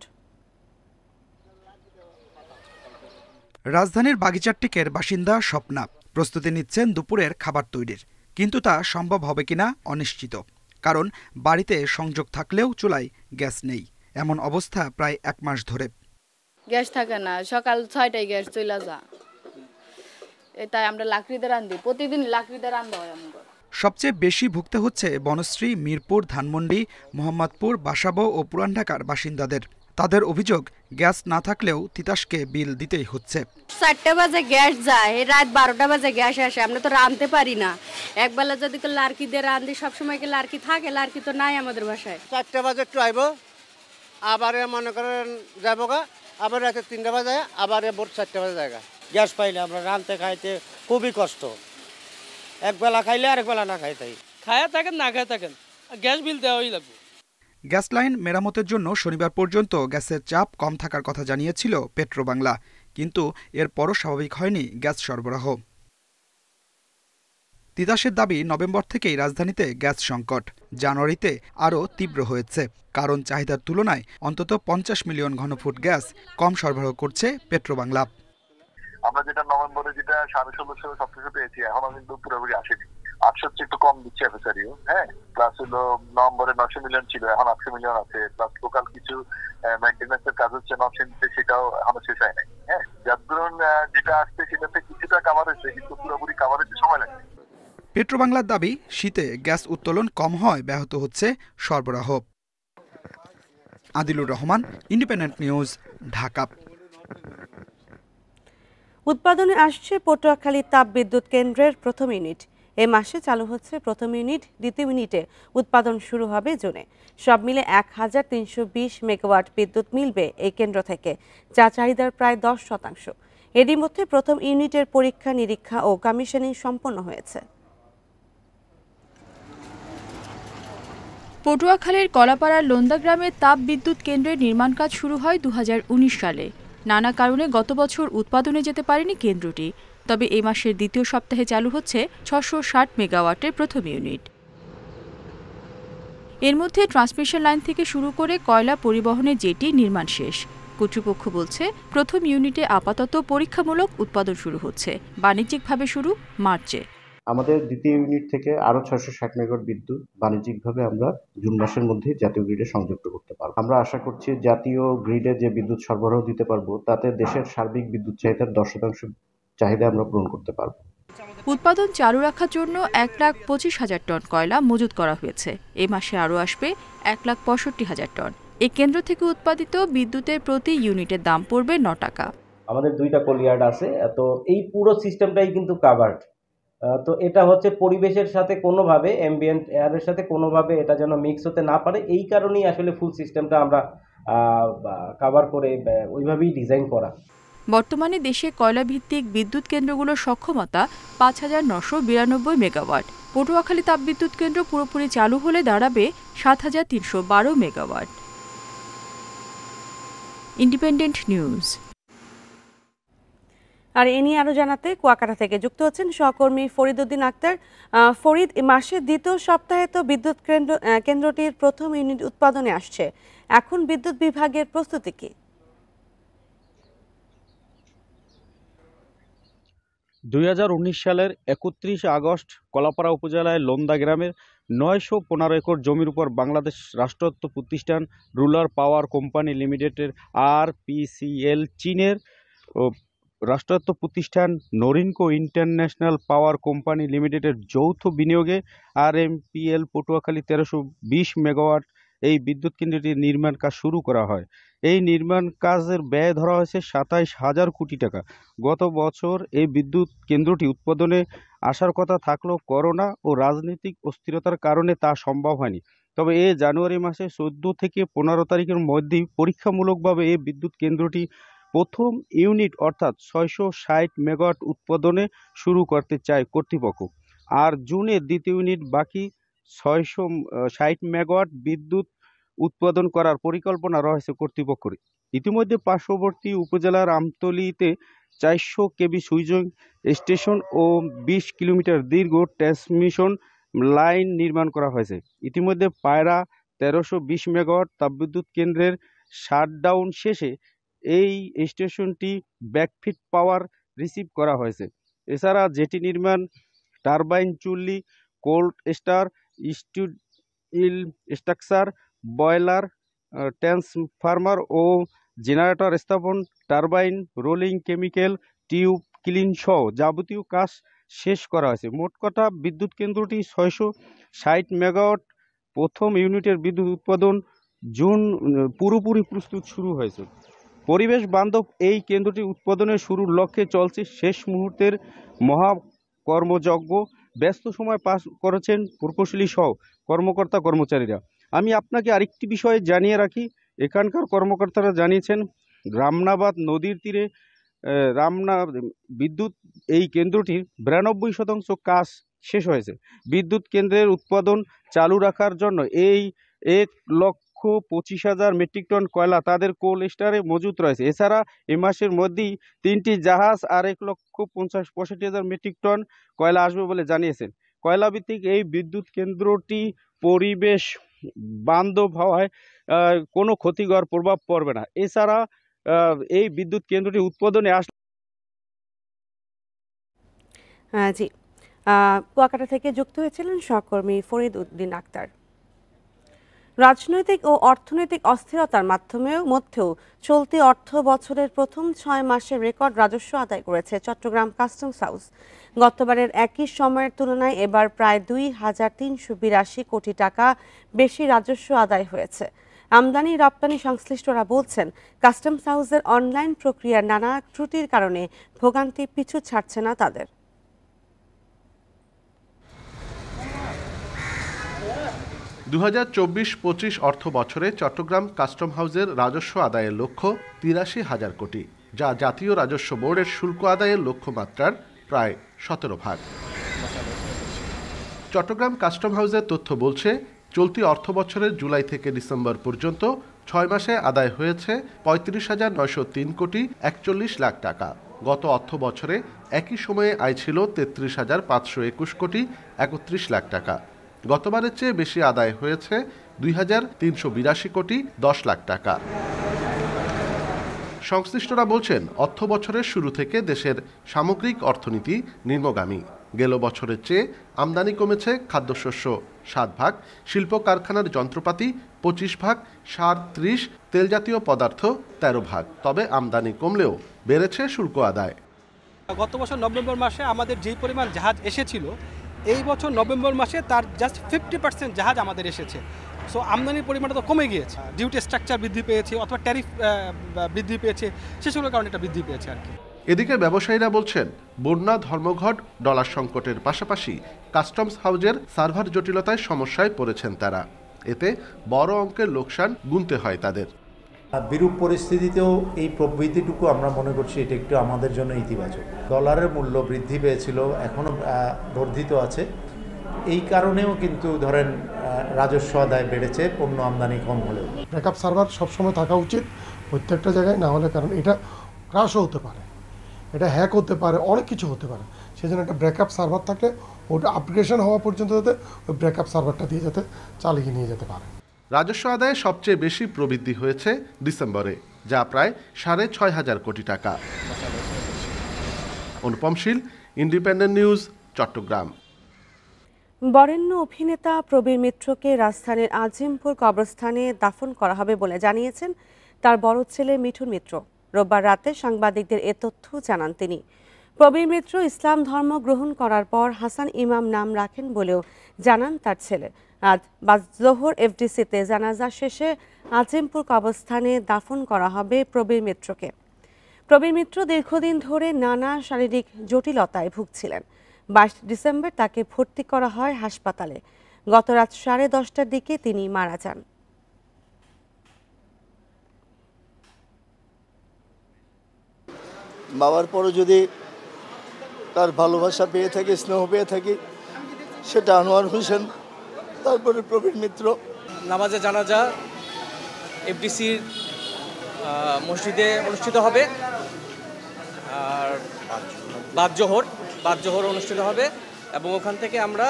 রাজধানীর বাগিচারটিকের বাসিন্দা স্বপ্না প্রস্তুতি নিচ্ছেন দুপুরের খাবার তৈরির, কিন্তু তা সম্ভব হবে কিনা অনিশ্চিত। কারণ বাড়িতে সংযোগ থাকলেও চুলায় গ্যাস নেই। এমন অবস্থা প্রায় 1 মাস ধরে। গ্যাস থাকে না, সকাল 6টায় গ্যাস চলে যা, তাই আমরা লাকড়িতে রান্ধি, প্রতিদিন লাকড়িতে রান্ধা হয় আমাদের। সবচেয়ে বেশি ভুগতে হচ্ছে বনশ্রী, মিরপুর, ধানমন্ডি, মোহাম্মদপুর, বাসাবো ও পুরান ঢাকার বাসিন্দাদের। তাদের অভিযোগ, গ্যাস না থাকলেও তিতাসকে বিল দিতেই হচ্ছে। 4টা বাজে গ্যাস যায়, রাত 12টা বাজে গ্যাস আসে, আমরা তো রাঁধতে পারি না। একবেলা যদি লার্কি দিয়ে রাঁধি, সবসময় কি লার্কি থাকে? লার্কি তো নাই আমাদের বাসায়। 4টা বাজে একটু আইব, আবার মনে করেন যাবো গা, আবার রাতে 3টা বাজে, আবার ভোর 4টা বাজে জায়গা। গ্যাস পাইলে আমরা রাঁধতে খাইতে খুবই কষ্ট। একবেলা খাইলে আরেকবেলা না খাইতে, খায়া থাকেন না খায়া থাকেন, গ্যাস বিল দেওয়াই লাগবে। গ্যাস লাইন মেরামতের জন্য শনিবার পর্যন্ত গ্যাসের চাপ কম থাকার কথা জানিয়েছিল পেট্রোবাংলা, কিন্তু এরপরও স্বাভাবিক হয়নি গ্যাস সরবরাহ। তিতাসের দাবি, নভেম্বর থেকেই রাজধানীতে গ্যাস সংকট, জানুয়ারিতে আরও তীব্র হয়েছে। কারণ চাহিদার তুলনায় অন্তত 50 মিলিয়ন ঘনফুট গ্যাস কম সরবরাহ করছে পেট্রোবাংলা। আমরা যেটা নভেম্বরে যেটা 1650 সবকিছু পেয়েছি, এখনো কিন্তু পুরোপুরি আসেনি। 800 একটু কম দিচ্ছে এফএসআরইউ, হ্যাঁ। প্লাস হলো নভেম্বরে 900 মিলিয়ন ছিল, এখন 800 মিলিয়ন আছে। প্লাস লোকাল কিছু মেইনটেন্যান্সের কাজ হচ্ছে নরসিংদীতে, সেটাও এখনো শেষ হয় নাই, হ্যাঁ। যার ধরুন যেটা আসছে সেটাতে কিছুটা কাভার হচ্ছে, কিন্তু পুরোপুরি কাভার হতে সময় লাগবে। পেট্রোবাংলার দাবি, শীতে গ্যাস উত্তোলন কম হয় ব্যাহত হচ্ছে সরবরাহ। Adilur Rahman, independent news, Dhaka. উৎপাদনে আসছে পটুয়াখালী তাপ বিদ্যুৎ কেন্দ্রের প্রথম ইউনিট। এ মাসে চালু হচ্ছে প্রথম ইউনিট, দ্বিতীয় ইউনিটে উৎপাদন শুরু হবে জুনে। সব মিলে 1320 মেগাওয়াট বিদ্যুৎ মিলবে এই কেন্দ্র থেকে, যা চাহিদার প্রায় 10%। এরই মধ্যে প্রথম ইউনিটের পরীক্ষা নিরীক্ষা ও কমিশনিং সম্পন্ন হয়েছে। পটুয়াখালীর কলাপাড়ার লোন্দা গ্রামে তাপ বিদ্যুৎ কেন্দ্রের নির্মাণ কাজ শুরু হয় 2019 সালে। নানা কারণে গত বছর উৎপাদনে যেতে পারেনি কেন্দ্রটি, তবে এই মাসের দ্বিতীয় সপ্তাহে চালু হচ্ছে 660 মেগাওয়াটের প্রথম ইউনিট। এর মধ্যে ট্রান্সমিশন লাইন থেকে শুরু করে কয়লা পরিবহনের জেটি নির্মাণ শেষ। কর্তৃপক্ষ বলছে, প্রথম ইউনিটে আপাতত পরীক্ষামূলক উৎপাদন শুরু হচ্ছে, বাণিজ্যিকভাবে শুরু মার্চে। আমাদের দ্বিতীয় ইউনিট থেকে আরো 660 মেগাওয়াট বিদ্যুৎ বাণিজ্যিকভাবে আমরা জুন মাসের মধ্যে জাতীয় গ্রিডে সংযুক্ত করতে পারবো। আমরা আশা করছি জাতীয় গ্রিডে যে বিদ্যুৎ সরবরাহ দিতে পারবো, তাতে দেশের সার্বিক বিদ্যুৎ চাহিদার 10% চাহিদা আমরা পূরণ করতে পারবো। উৎপাদন চালু রাখার জন্য 1,25,000 টন কয়লা মজুত করা হয়েছে। এই মাসে আরও আসবে 1,65,000 টন। এই কেন্দ্র থেকে উৎপাদিত বিদ্যুতের প্রতি ইউনিটের দাম পড়বে 9 টাকা। আমাদের 2টা কোলিয়ার্ড আছে, তো এই পুরো সিস্টেমটাই কিন্তু কাভার্ড। তো এটা হচ্ছে পরিবেশের সাথে কোনোভাবে, অ্যাম্বিয়েন্ট এয়ারের সাথে কোনোভাবে এটা যেন মিক্স হতে না পারে, এই কারণেই আসলে ফুল সিস্টেমটা আমরা কাভার করে ওইভাবেই ডিজাইন করা। বর্তমানে দেশে কয়লাভিত্তিক বিদ্যুৎ কেন্দ্রগুলোর সক্ষমতা ৫,৯৯২ মেগাওয়াট। পটুয়াখালী তাপবিদ্যুৎ কেন্দ্র পুরোপুরি চালু হলে দাঁড়াবে ৭,৩১২ মেগাওয়াট। Independent news. আর এ নিয়ে আরো জানাতে কুয়াকাটা থেকে যুক্ত হচ্ছেন সহকর্মী ফরিদ উদ্দিন আক্তার। ফরিদ, মাসের দ্বিতীয় সপ্তাহে তো বিদ্যুৎ কেন্দ্রটির প্রথম ইউনিট উৎপাদনে আসছে, এখন বিদ্যুৎ বিভাগের প্রস্তুতি কি? 2019 সালের 31 আগস্ট কলাপাড়া উপজেলায় লোন্দা গ্রামের 915 একর জমির উপর বাংলাদেশ রাষ্ট্রায়ত্ত প্রতিষ্ঠান রুরাল পাওয়ার কোম্পানি লিমিটেডের RPCL, চীনের রাষ্ট্রায়ত্ত প্রতিষ্ঠান নরিনকো ইন্টারন্যাশনাল পাওয়ার কোম্পানি লিমিটেডের যৌথ বিনিয়োগে RMPL পটুয়াখালী 1320 মেগাওয়াট এই বিদ্যুৎ কেন্দ্রটির নির্মাণ কাজ শুরু করা হয়। এই নির্মাণ কাজের ব্যয় ধরা হয়েছে 27,000 কোটি টাকা। গত বছর এই বিদ্যুৎ কেন্দ্রটি উৎপাদনে আসার কথা থাকলেও করোনা ও রাজনৈতিক অস্থিরতার কারণে তা সম্ভব হয়নি। তবে এই জানুয়ারি মাসে 14 থেকে 15 তারিখের মধ্যেই পরীক্ষামূলকভাবে এই বিদ্যুৎ কেন্দ্রটি প্রথম ইউনিট অর্থাৎ 660 মেগাওয়াট উৎপাদনে শুরু করতে চায় কর্তৃপক্ষ। আর জুনে দ্বিতীয় ইউনিট বাকি 660 মেগাওয়াট বিদ্যুৎ উৎপাদন করার পরিকল্পনা রয়েছে কর্তৃপক্ষের। ইতিমধ্যে পার্শ্ববর্তী উপজেলার আমতলীতে 400 কেবি সুইচিং স্টেশন ও 20 কিলোমিটার দীর্ঘ ট্রান্সমিশন লাইন নির্মাণ করা হয়েছে। ইতিমধ্যে পায়রা 1320 মেগাওয়াট তাপবিদ্যুৎ কেন্দ্রের শাটডাউন শেষে এই স্টেশনটি ব্যাকফিট পাওয়ার রিসিভ করা হয়েছে। এছাড়া জেটি নির্মাণ, টারবাইন চুল্লি, cold star, steel structure, boiler, transformer ও জেনারেটর স্থাপন, turbine, rolling, chemical, tube clean সহ যাবতীয় কাজ শেষ করা হয়েছে। মোট কথা বিদ্যুৎ কেন্দ্রটি 660 মেগাওয়াট প্রথম ইউনিটের বিদ্যুৎ উৎপাদন জুন পুরোপুরি প্রস্তুত শুরু হয়েছে। পরিবেশ বান্ধব এই কেন্দ্রটি উৎপাদনের শুরুর লক্ষ্যে চলছে শেষ মুহূর্তের মহাকর্মযজ্ঞ। ব্যস্ত সময় পাস করেছেন প্রকৌশলী সহ কর্মকর্তা কর্মচারীরা। আমি আপনাকে আরেকটি বিষয় জানিয়ে রাখি, এখানকার কর্মকর্তারা জানিয়েছেন রামনাবাদ নদীর তীরে বিদ্যুৎ এই কেন্দ্রটির 92% কাজ শেষ হয়েছে। বিদ্যুৎ কেন্দ্রের উৎপাদন চালু রাখার জন্য এই 1,25,000 মেট্রিক টন কয়লা তাদের কোল্ড স্টোরে মজুত রয়েছে। এছাড়া এ মাসের মধ্যেই 3টি জাহাজ আর 1,65,000 মেট্রিক টন কয়লা আসবে বলে জানিয়েছেন। কয়লাভিত্তিক এই বিদ্যুৎ কেন্দ্রটি পরিবেশ বান্ধব হওয়ায় কোনো ক্ষতিকর প্রভাব পড়বে না। এছাড়া এই বিদ্যুৎ কেন্দ্রটি উৎপাদনে জি, কুয়াকাটা থেকে যুক্ত হয়েছিলেন সহকর্মী ফরিদ উদ্দিন আক্তার। রাজনৈতিক ও অর্থনৈতিক অস্থিরতার মধ্যেও চলতি অর্থ বছরের প্রথম 6 মাসের রেকর্ড রাজস্ব আদায় করেছে চট্টগ্রাম কাস্টমস হাউস। গতবারের একই সময়ের তুলনায় এবার প্রায় 2,382 কোটি টাকা বেশি রাজস্ব আদায় হয়েছে। আমদানি রপ্তানি সংশ্লিষ্টরা বলছেন, কাস্টমস হাউসের অনলাইন প্রক্রিয়ার নানা ত্রুটির কারণে ভোগান্তি পিছু ছাড়ছে না তাদের। 2024-25 অর্থ বছরে চট্টগ্রাম কাস্টম হাউসের রাজস্ব আদায়ের লক্ষ্য 83,000 কোটি, যা জাতীয় রাজস্ব বোর্ডের শুল্ক আদায়ের লক্ষ্যমাত্রার প্রায় 17 ভাগ। চট্টগ্রাম কাস্টম হাউসের তথ্য বলছে, চলতি অর্থ বছরের জুলাই থেকে ডিসেম্বর পর্যন্ত 6 মাসে আদায় হয়েছে 35,903 কোটি 41 লাখ টাকা। গত অর্থ বছরে একই সময়ে আয় ছিল 33,521 কোটি 31 লাখ টাকা। গতবারের চেয়ে বেশি আদায় হয়েছে 2,382 কোটি 10 লাখ টাকা। সংশ্লিষ্টরা বলছেন, অর্থ বছরের শুরু থেকে দেশের সামগ্রিক অর্থনীতি নিম্নগামী। গেল বছরের চেয়ে আমদানি কমেছে খাদ্যশস্য 7 ভাগ, শিল্প কারখানার যন্ত্রপাতি 25 ভাগ, সার 30, তেলজাতীয় পদার্থ 13 ভাগ। তবে আমদানি কমলেও বেড়েছে শুল্ক আদায়। গত বছর নভেম্বর মাসে আমাদের যেই পরিমাণ জাহাজ এসেছিল, এই বছর নভেম্বর মাসে তার জাস্ট 50% জাহাজ আমাদের এসেছে। সো আমদানির পরিমাণটা তো কমে গিয়েছে। ডিউটি স্ট্রাকচার বৃদ্ধি পেয়েছে অথবা ট্যারিফ বৃদ্ধি পেয়েছে, সেসবের কারণে এটা বৃদ্ধি পেয়েছে আর কি। এদিকে ব্যবসায়ীরা বলছেন, বন্যা, ধর্মঘট, ডলার সংকটের পাশাপাশি কাস্টমস হাউজের সার্ভার জটিলতায় সমস্যায় পড়েছেন তারা। এতে বড় অঙ্কের লোকসান গুনতে হয় তাদের। বিরূপ পরিস্থিতিতেও এই প্রবৃদ্ধিটুকু আমরা মনে করছি এটা একটু আমাদের জন্য ইতিবাচক। ডলারের মূল্য বৃদ্ধি পেয়েছিল, এখনও বর্ধিত আছে। এই কারণেও কিন্তু ধরেন রাজস্ব আদায় বেড়েছে পণ্য আমদানি কম হলেও। ব্যাকআপ সার্ভার সবসময় থাকা উচিত প্রত্যেকটা জায়গায়, না হলে কারণ এটা ক্রাশও হতে পারে, এটা হ্যাক হতে পারে, অনেক কিছু হতে পারে। সেজন্য একটা ব্যাকআপ সার্ভার থাকলে ওটা আপগ্রেডেশন হওয়া পর্যন্ত যাতে ওই ব্যাকআপ সার্ভারটা দিয়ে যাতে চালিয়ে নিয়ে যেতে পারে। রাজস্ব আদায়ে সবচেয়ে বেশি প্রবৃদ্ধি হয়েছে ডিসেম্বরে, যা প্রায় 6,500 কোটি টাকা। অনুপম শীল, ইন্ডিপেন্ডেন্ট নিউজ, চট্টগ্রাম। বরেণ্য অভিনেতা প্রবীর মিত্রকে রাজধানীর আজিমপুর কবরস্থানে দাফন করা হবে বলে জানিয়েছেন তার বড় ছেলে মিঠুন মিত্র। রোববার রাতে সাংবাদিকদের এ তথ্য জানান তিনি। প্রবীর মিত্র ইসলাম ধর্ম গ্রহণ করার পর হাসান ইমাম নাম রাখেন বলেও জানান তার ছেলে। আজ বাদ-জোহর এফডিসিতে জানাজা শেষে আজিমপুর কবরস্থানে দাফন করা হবে প্রবীর মিত্রকে। প্রবীর মিত্র দীর্ঘদিন ধরে নানা শারীরিক জটিলতায় ভুগছিলেন। 22 ডিসেম্বর তাকে ভর্তি করা হয় হাসপাতালে। গত রাত 10:30টার দিকে তিনি মারা যান। বাবার পরে যদি তার ভালোবাসা পেয়ে থাকি, স্নেহ পেয়ে থাকি, সেটা আনোয়ার হোসেন, তারপরে প্রবীর মিত্র। নামাজে জানাজা এফডিসির মসজিদে অনুষ্ঠিত হবে, আর বাদ-জোহর অনুষ্ঠিত হবে, এবং ওখান থেকে আমরা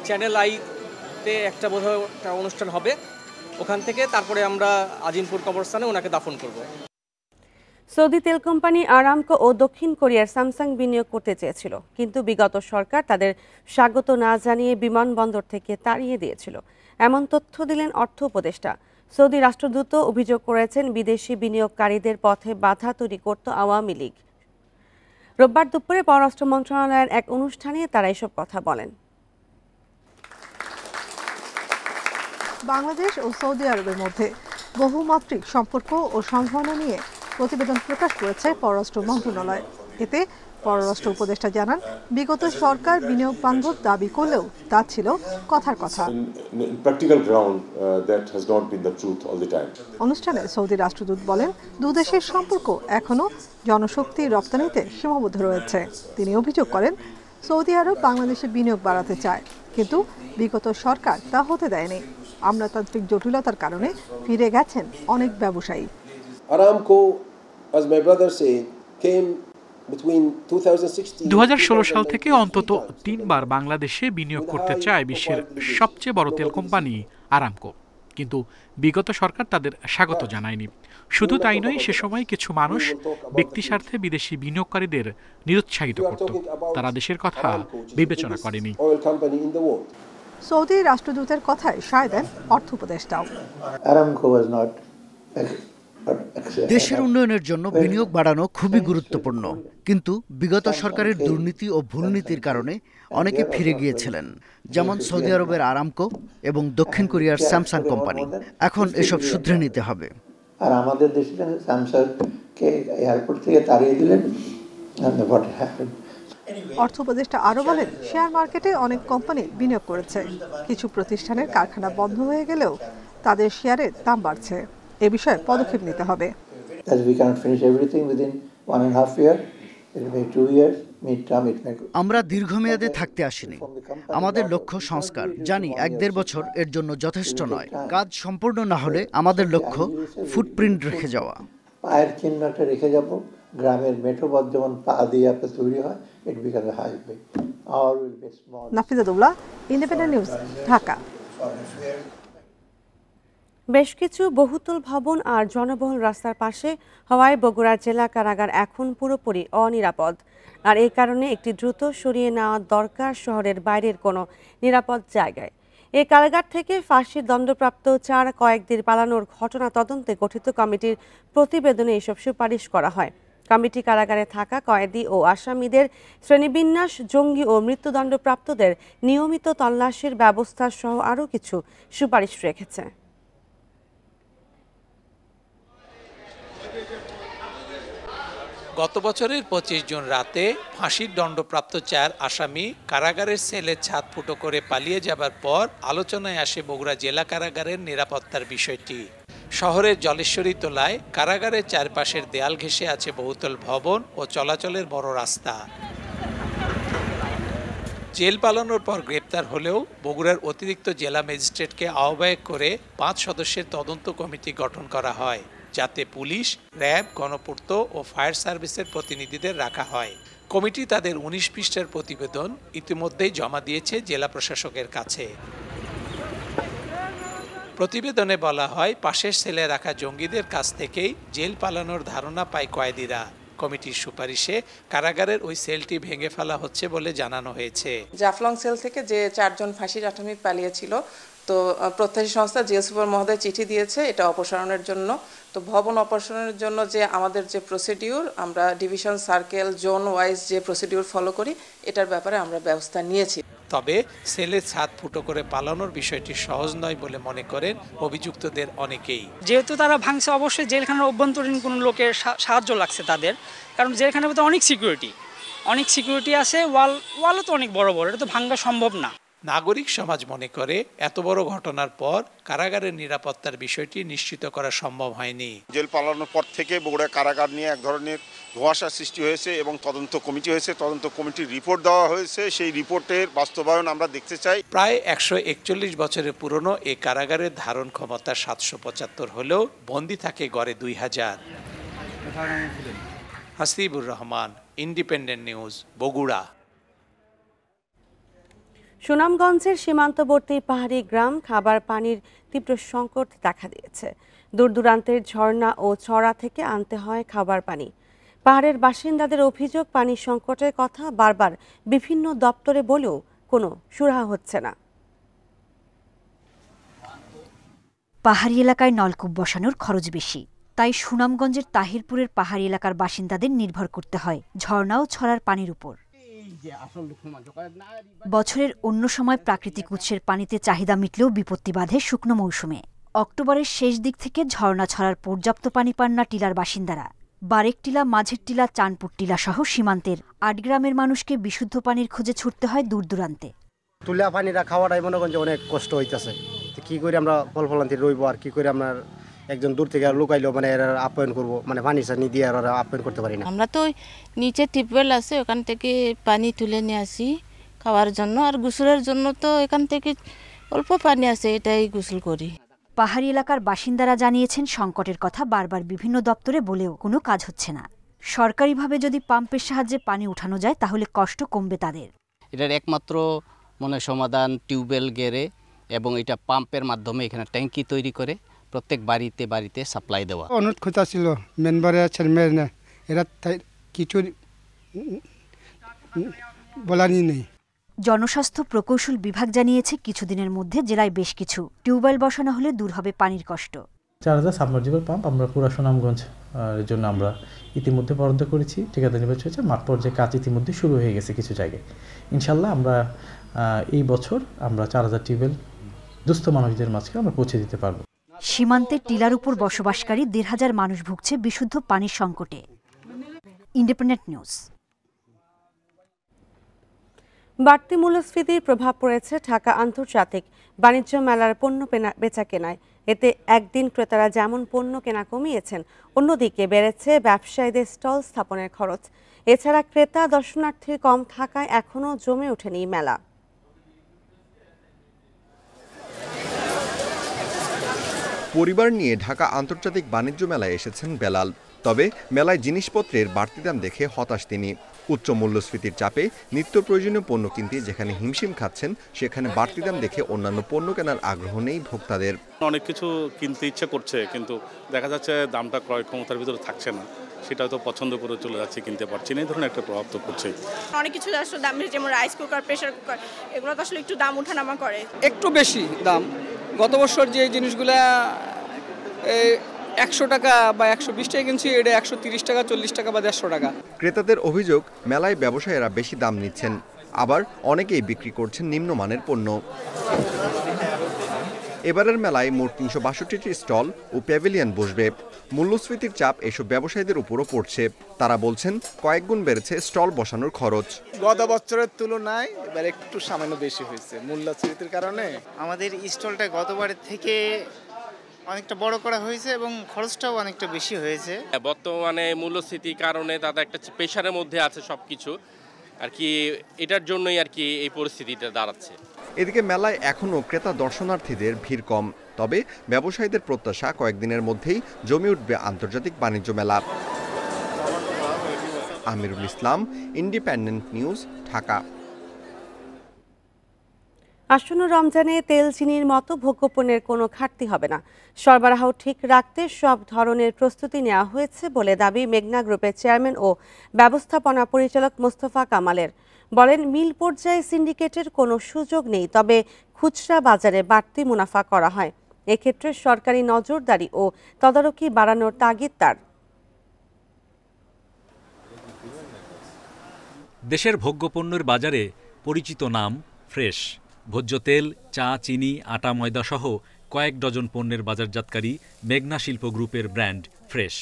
চ্যানেল আইতে একটা বোধহয় একটা অনুষ্ঠান হবে, ওখান থেকে তারপরে আমরা আজিমপুর কবরস্থানে ওনাকে দাফন করব। সৌদি তেল কোম্পানি আরামকো ও দক্ষিণ কোরিয়ার স্যামসাং বিনিয়োগ করতে চেয়েছিল, কিন্তু বিগত সরকার তাদের স্বাগত না জানিয়ে বিমানবন্দর থেকে তাড়িয়ে দিয়েছিল। এমন তথ্য দিলেন অর্থ উপদেষ্টা। সৌদি রাষ্ট্রদূত অভিযোগ করেছেন বিদেশি বিনিয়োগকারীদের পথে বাধা তৈরি করত আওয়ামী লীগ। রোববার দুপুরে পররাষ্ট্র মন্ত্রণালয়ের এক অনুষ্ঠানে তারা এসব কথা বলেন। বাংলাদেশ ও সৌদি আরবের মধ্যে বহুমাত্রিক সম্পর্ক ও সম্ভাবনা নিয়ে প্রতিবেদন প্রকাশ করেছে পররাষ্ট্র মন্ত্রণালয়। এতে পররাষ্ট্র উপদেষ্টা জানান, বিগত সরকার বিনিয়োগ বান্ধব দাবি করলেও তা ছিল কথার কথা। অনুষ্ঠানে সৌদি রাষ্ট্রদূত বলেন, দুদেশের সম্পর্ক এখনো জনশক্তি রপ্তানিতে সীমাবদ্ধ রয়েছে। তিনি অভিযোগ করেন, সৌদি আরব বাংলাদেশে বিনিয়োগ বাড়াতে চায়, কিন্তু বিগত সরকার তা হতে দেয়নি। আমলাতান্ত্রিক জটিলতার কারণে ফিরে গেছেন অনেক ব্যবসায়ী। Aramco, as my brother said, came between 2016 সাল থেকে অন্তত 3 বার বাংলাদেশে বিনিয়োগ করতে চায় বিশ্বের সবচেয়ে বড় তেল কোম্পানি আরামকো, কিন্তু বিগত সরকার তাদের স্বাগত জানায়নি। শুধু তাই নয়, সে সময় কিছু মানুষ ব্যক্তি স্বার্থে বিদেশি বিনিয়োগকারীদের নিরুৎসাহিত করত, তারা দেশের কথা বিবেচনা করেনি। সৌদি রাষ্ট্রদূতের কথায় সায় দেন অর্থ উপদেষ্টাও। দেশের উন্নয়নের জন্য বিনিয়োগ বাড়ানো খুবই গুরুত্বপূর্ণ, কিন্তু বিগত সরকারের দুর্নীতি ও ভুলনীতির কারণে অনেকে ফিরে গিয়েছিলেন, যেমন সৌদি আরবের আরামকো এবং দক্ষিণ কোরিয়ার স্যামসাং কোম্পানি। এখন এসব শুধরে নিতে হবে। আর আমাদের দেশে স্যামসাংকে এয়ারপোর্ট থেকে তাড়িয়ে দিলেন। অর্থ উপদেষ্টা আরও বলেন, শেয়ার মার্কেটে অনেক কোম্পানি বিনিয়োগ করেছে। কিছু প্রতিষ্ঠানের কারখানা বন্ধ হয়ে গেলেও তাদের শেয়ারের দাম বাড়ছে। এ বিষয়ে পদক্ষেপ নিতে হবে। আমরা দীর্ঘমেয়াদে থাকতে আসিনি। আমাদের লক্ষ্য সংস্কার। জানি 1-1.5 বছর এর জন্য যথেষ্ট নয়। কাজ সম্পূর্ণ না হলে আমাদের লক্ষ্য ফুটপ্রিন্ট রেখে যাওয়া। পায়ের চিহ্নটা রেখে যাব। গ্রামের মেঠোপথ যেমন পা দিয়ে তৈরি হয়, it became a highway. Nafiza Dubla, independent news, Dhaka. বেশ কিছু বহুতল ভবন আর জনবহুল রাস্তার পাশে হওয়ায় বগুড়ার জেলা কারাগার এখন পুরোপুরি অনিরাপদ। আর এই কারণে একটি দ্রুত সরিয়ে নেওয়া দরকার শহরের বাইরের কোনো নিরাপদ জায়গায়। এই কারাগার থেকে ফাঁসির দণ্ডপ্রাপ্ত 4 কয়েদির পালানোর ঘটনা তদন্তে গঠিত কমিটির প্রতিবেদনে এসব সুপারিশ করা হয়। কমিটি কারাগারে থাকা কয়েদি ও আসামিদের শ্রেণীবিন্যাস, জঙ্গি ও মৃত্যুদণ্ডপ্রাপ্তদের নিয়মিত তল্লাশির ব্যবস্থা সহ আরও কিছু সুপারিশ রেখেছে। গত বছরের 25 জুন রাতে ফাঁসির দণ্ডপ্রাপ্ত 4 আসামি কারাগারের সেলের ছাদ ফুটো করে পালিয়ে যাবার পর আলোচনায় আসে বগুড়া জেলা কারাগারের নিরাপত্তার বিষয়টি। শহরের জলেশ্বরী তোলায় কারাগারের চারপাশের দেয়াল ঘেঁষে আছে বহুতল ভবন ও চলাচলের বড় রাস্তা। জেল পালানোর পর গ্রেপ্তার হলেও বগুড়ার অতিরিক্ত জেলা ম্যাজিস্ট্রেটকে আহ্বায়ক করে 5 সদস্যের তদন্ত কমিটি গঠন করা হয়, যাতে পুলিশ, র্যাব, গণপূর্ত ও ফায়ার সার্ভিসের প্রতিনিধিদের রাখা হয়। কমিটি তাদের 19 পৃষ্ঠার প্রতিবেদন ইতিমধ্যেই জমা দিয়েছে জেলা প্রশাসকের কাছে। প্রতিবেদনে বলা হয়, পাশের সেলে রাখা জঙ্গিদের কাছ থেকেই জেল পালানোর ধারণা পায় কয়েদিরা। কমিটির সুপারিশে কারাগারের ওই সেলটি ভেঙে ফেলা হচ্ছে বলে জানানো হয়েছে। জাফলং সেল থেকে যে 4 জন ফাঁসির আসামি পালিয়েছিল, তো প্রত্যাশী সংস্থা জেল সুপার মহোদয় চিঠি দিয়েছে এটা অপসারণের জন্য। তো ভবন অপসারণের জন্য যে আমাদের যে প্রসিডিউর, আমরা ডিভিশন, সার্কেল, জোন ওয়াইজ যে প্রসিডিউর ফলো করি, এটার ব্যাপারে আমরা ব্যবস্থা নিয়েছি। তবে সেলের ছাদ ফুটো করে পালানোর বিষয়টি সহজ নয় বলে মনে করেন অভিযুক্তদের অনেকেই। যেহেতু তারা ভাঙছে, অবশ্যই জেলখানার অভ্যন্তরীণ কোনো লোকের সাহায্য লাগছে তাদের, কারণ জেলখানার মধ্যে অনেক সিকিউরিটি আছে, ওয়ালও তো অনেক বড় বড়, এটা তো ভাঙা সম্ভব না। নাগরিক সমাজ মনে করে এত বড় ঘটনার পর কারাগারের নিরাপত্তার বিষয়টি নিশ্চিত করা সম্ভব হয়নি। জেল পালানোর পর থেকে বগুড়া কারাগার নিয়ে এক ধরনের ধোঁয়াশার সৃষ্টি হয়েছে এবং তদন্ত কমিটি হয়েছে, তদন্ত কমিটির রিপোর্ট দেওয়া হয়েছে, সেই রিপোর্টের বাস্তবায়ন আমরা দেখতে চাই। প্রায় 141 বছরের পুরনো এই কারাগারের ধারণ ক্ষমতা 775 হলেও বন্দী থাকে গড়ে 2000। Hasibur Rahman, independent news, Bogura. সুনামগঞ্জের সীমান্তবর্তী পাহাড়ি গ্রাম খাবার পানির তীব্র সংকট দেখা দিয়েছে। দূর দূরান্তের ঝর্ণা ও চড়া থেকে আনতে হয় খাবার পানি। পাহাড়ের বাসিন্দাদের অভিযোগ, পানির সংকটের কথা বারবার বিভিন্ন দপ্তরে বলেও কোনো সুরাহা হচ্ছে না। পাহাড়ি এলাকায় নলকূপ বসানোর খরচ বেশি, তাই সুনামগঞ্জের তাহিরপুরের পাহাড়ি এলাকার বাসিন্দাদের নির্ভর করতে হয় ঝর্ণা ও ছড়ার পানির উপর। বছরের অন্য সময় প্রাকৃতিক উৎসের পানিতে চাহিদা মিটলেও বিপত্তি বাধে শুকনো মৌসুমে। অক্টোবরের শেষ দিক থেকে ঝর্ণা ছড়ার পর্যাপ্ত পানি পান না টিলার বাসিন্দারা। বারেক টিলা, মাঝের টিলা, চাঁদপুর টিলা সহ সীমান্তের 8 গ্রামের মানুষকে বিশুদ্ধ পানির খোঁজে ছুটতে হয় দূর দূরান্তে। তুলা পানিটা খাওয়াটাই মনে করেন যে অনেক কষ্ট হইতেছে। কি করে আমরা ফল ফলান্তি রইব, আর কি করে আমরা একজন দূর থেকে লুকাইলো মানে এরা আপ্যায়ন করবো, মানে পানি সানি দিয়ে আর আপ্যায়ন করতে পারি না। আমরা তো নিচে টিউবওয়েল আছে, ওখান থেকে পানি তুলে নিয়ে আসি খাওয়ার জন্য, আর গোসলের জন্য তো এখান থেকে অল্প পানি আছে, এটাই গোসল করি। পাহাড়ি এলাকার বাসিন্দারা জানিয়েছেন, সংকটের কথা বারবার বিভিন্ন দপ্তরে বলেও কোনো কাজ হচ্ছে না। সরকারিভাবে যদি পাম্পের সাহায্যে পানি উঠানো যায় তাহলে কষ্ট কমবে তাদের। এটার একমাত্র সমাধান টিউবওয়েল গেড়ে এবং এটা পাম্পের মাধ্যমে এখানে ট্যাঙ্কি তৈরি করে প্রত্যেক বাড়িতে বাড়িতে সাপ্লাই দেওয়া। অনুরোধ কথা ছিল মেম্বারে চেয়ারম্যান, এরা কিছু বলারই নেই। জনস্বাস্থ্য প্রকৌশল বিভাগ জানিয়েছে, কিছুদিনের মধ্যে জেলায় বেশ কিছু টিউবওয়েল বসানো হলে দূর হবে পানির কষ্ট। 4000 সাবমার্জিবল পাম্প আমরা পুরো সুনামগঞ্জ এর জন্য আমরা ইতিমধ্যে বরাদ্দ করেছি। ঠিকাদার নির্বাচন হয়েছে, মাঠ পর্যায়ে কাজ ইতিমধ্যে শুরু হয়ে গেছে কিছু জায়গায়। ইনশাল্লাহ আমরা এই বছর আমরা 4000 টিউবওয়েল দুস্থ মানুষদের মাঝে আমরা পৌঁছে দিতে পারব। সীমান্তে টিলার উপর বসবাসকারী 1500 মানুষ ভুগছে বিশুদ্ধ পানির সংকটে। Independent news. বাড়তি মূল্যস্ফীতির প্রভাব পড়েছে ঢাকা আন্তর্জাতিক বাণিজ্য মেলার পণ্য বেচা কেনায়। এতে একদিন ক্রেতারা যেমন পণ্য কেনা কমিয়েছেন, অন্যদিকে বেড়েছে ব্যবসায়ীদের স্টল স্থাপনের খরচ। এছাড়া ক্রেতা দর্শনার্থী কম থাকায় এখনও জমে ওঠেনি মেলা। পরিবার নিয়ে ঢাকা আন্তর্জাতিক বাণিজ্য মেলায় এসেছেন বেলাল। তবে মেলায় জিনিসপত্রের বাড়তি দাম দেখে হতাশ তিনি। উচ্চ মূল্যস্ফীতির চাপে নিত্য প্রয়োজনীয় পণ্য কিনতে যেখানে হিমশিম খাচ্ছেন, সেখানে বাড়তি দাম দেখে অন্যান্য পণ্য কেনার আগ্রহ নেই ভোক্তাদের। অনেক কিছু কিনতে ইচ্ছে করছে, কিন্তু দেখা যাচ্ছে দামটা ক্রয় ক্ষমতার ভিতরে থাকছে না, সেটা হয়তো পছন্দ করে চলে যাচ্ছে, কিনতে পারছি না। এই ধরনের একটা প্রভাব তো পড়ছে। অনেক কিছু আসলে দাম বেশি, যেমন রাইস কুকার, প্রেসার কুকার, এগুলো তো আসলে একটু দাম ওঠানামা করে, একটু বেশি দাম। গত বছর যে জিনিসগুলা 100 টাকা বা 120 টাকা কিনছি, এটা 130 টাকা, 40 টাকা বা 150 টাকা। ক্রেতাদের অভিযোগ, মেলায় ব্যবসায়ীরা বেশি দাম নিচ্ছেন, আবার অনেকেই বিক্রি করছেন নিম্নমানের পণ্য। এবারের মেলায় মোট 362টি স্টল ও প্যাভিলিয়ন বসবে। মূল্যস্ফীতির চাপ এসব ব্যবসায়ীদের উপরও পড়ছে। তারা বলছেন, কয়েকগুণ বেড়েছে স্টল বসানোর খরচ। গত বছরের তুলনায় এবার একটু সামান্য বেশি হয়েছে মূল্যস্ফীতির কারণে। আমাদের স্টলটা গতবারের থেকে অনেকটা বড় করা হয়েছে এবং খরচটাও অনেকটা বেশি হয়েছে। বর্তমানে মূল্যস্ফীতির কারণে তারা একটা প্রেশারের মধ্যে আছে সবকিছু আর কি, এটার জন্যই আর কি এই পরিস্থিতিটা দাঁড়াচ্ছে। এদিকে মেলায় এখনও ক্রেতা দর্শনার্থীদের ভিড় কম, তবে ব্যবসায়ীদের প্রত্যাশা কয়েকদিনের মধ্যেই জমে উঠবে আন্তর্জাতিক বাণিজ্য মেলা। Amirul Islam, independent news, Dhaka. আসন্ন রমজানে তেল চিনির মতো ভোগ্যপণ্যের কোনো ঘাটতি হবে না, সরবরাহ ঠিক রাখতে সব ধরনের প্রস্তুতি নেওয়া হয়েছে বলে দাবি মেঘনা গ্রুপের চেয়ারম্যান ও ব্যবস্থাপনা পরিচালক মোস্তফা কামালের। বলেন, মিল পর্যায়ে সিন্ডিকেটের কোনো সুযোগ নেই, তবে খুচরা বাজারে বাড়তি মুনাফা করা হয়। এক্ষেত্রে সরকারি নজরদারি ও তদারকি বাড়ানোর তাগিদ তার। দেশের ভোগ্যপণ্যের বাজারে পরিচিত নাম ফ্রেশ। ভোজ্য তেল, চা, চিনি, আটা, ময়দা সহ কয়েক ডজন পণ্যের বাজারজাতকারী মেঘনা শিল্প গ্রুপের ব্র্যান্ড ফ্রেশ।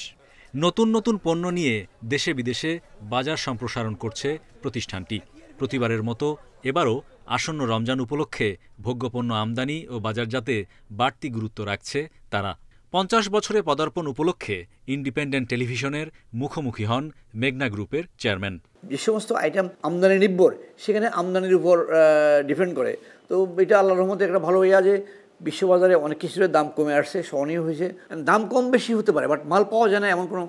নতুন নতুন পণ্য নিয়ে দেশে বিদেশে বাজার সম্প্রসারণ করছে প্রতিষ্ঠানটি। প্রতিবারের মতো এবারও আসন্ন রমজান উপলক্ষে ভোগ্যপণ্য আমদানি ও বাজারজাতে বাড়তি গুরুত্ব রাখছে তারা। 50 বছরে পদার্পণ উপলক্ষে ইন্ডিপেন্ডেন্ট টেলিভিশনের মুখোমুখি হন মেঘনা গ্রুপের চেয়ারম্যান। যে সমস্ত আইটেম আমদানি নির্ভর, সেখানে আমদানির উপর ডিপেন্ড করে। তো এটা আল্লাহর রহমতে একটা ভালো ইয়া যে বিশ্ববাজারে অনেক কিছুর দাম কমে আসছে, সহনীয় হয়েছে। দাম কম বেশি হতে পারে, বাট মাল পাওয়া যায় না এমন কোনো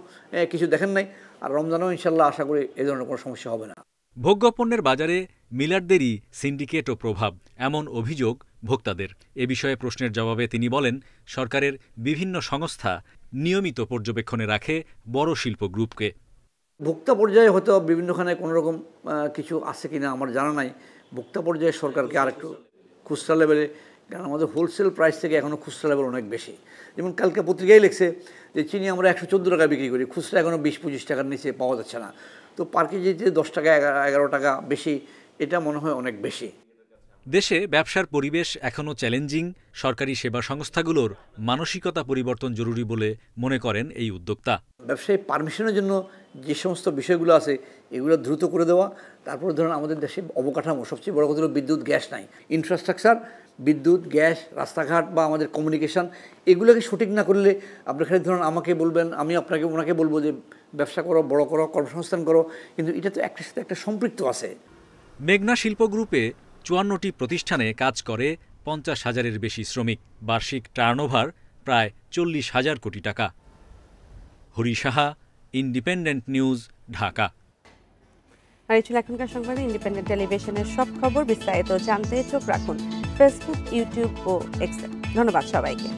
কিছু দেখেন নাই। আর রমজানও ইনশাল্লাহ আশা করি এই ধরনের কোনো সমস্যা হবে না। ভোগ্যপণ্যের বাজারে মিলারদেরই সিন্ডিকেট ও প্রভাব, এমন অভিযোগ ভোক্তাদের। এ বিষয়ে প্রশ্নের জবাবে তিনি বলেন, সরকারের বিভিন্ন সংস্থা নিয়মিত পর্যবেক্ষণে রাখে বড় শিল্প গ্রুপকে। ভোক্তা পর্যায়ে হয়তো বিভিন্নখানে কোনো রকম কিছু আছে কিনা আমার জানা নাই। ভোক্তা পর্যায়ে সরকারকে আরেকটু খুচরা লেভেলে, কারণ আমাদের হোলসেল প্রাইস থেকে এখনও খুচরা লেভেল অনেক বেশি। যেমন কালকে পত্রিকায় লিখছে যে চিনি আমরা 114 টাকা বিক্রি করি, খুচরা এখনও 20-25 টাকার নিচে পাওয়া যাচ্ছে না। তো পার কেজিতে 10 টাকা 11 টাকা বেশি, এটা মনে হয় অনেক বেশি। দেশে ব্যবসার পরিবেশ এখনও চ্যালেঞ্জিং। সরকারি সেবা সংস্থাগুলোর মানসিকতা পরিবর্তন জরুরি বলে মনে করেন এই উদ্যোক্তা। ব্যবসায়ী পারমিশনের জন্য যে সমস্ত বিষয়গুলো আছে এগুলো দ্রুত করে দেওয়া। তারপরে ধরুন আমাদের দেশে অবকাঠামো, সবচেয়ে বড় কথা হলো বিদ্যুৎ, গ্যাস নাই। ইনফ্রাস্ট্রাকচার, বিদ্যুৎ, গ্যাস, রাস্তাঘাট বা আমাদের কমিউনিকেশন, এগুলোকে সঠিক না করলে আপনার খালি ধরুন আমাকে বলবেন, আমি আপনাকে ওনাকে বলবো যে ব্যবসা করো, বড় করো, কর্মসংস্থান করো, কিন্তু এটা তো একটার সাথে একটা সম্পৃক্ত আছে। মেঘনা শিল্প গ্রুপে 54টি প্রতিষ্ঠানে কাজ করে 50,000-এর বেশি শ্রমিক। বার্ষিক টার্নওভার প্রায় 40,000 কোটি টাকা। Hari Saha, independent news, Dhaka. আর এই ছিল এখনকার সংবাদে। ইন্ডিপেন্ডেন্ট টেলিভিশনের সব খবর বিস্তারিত জানতে চোখ রাখুন ফেসবুক, ইউটিউব ও এক্সে। ধন্যবাদ সবাইকে।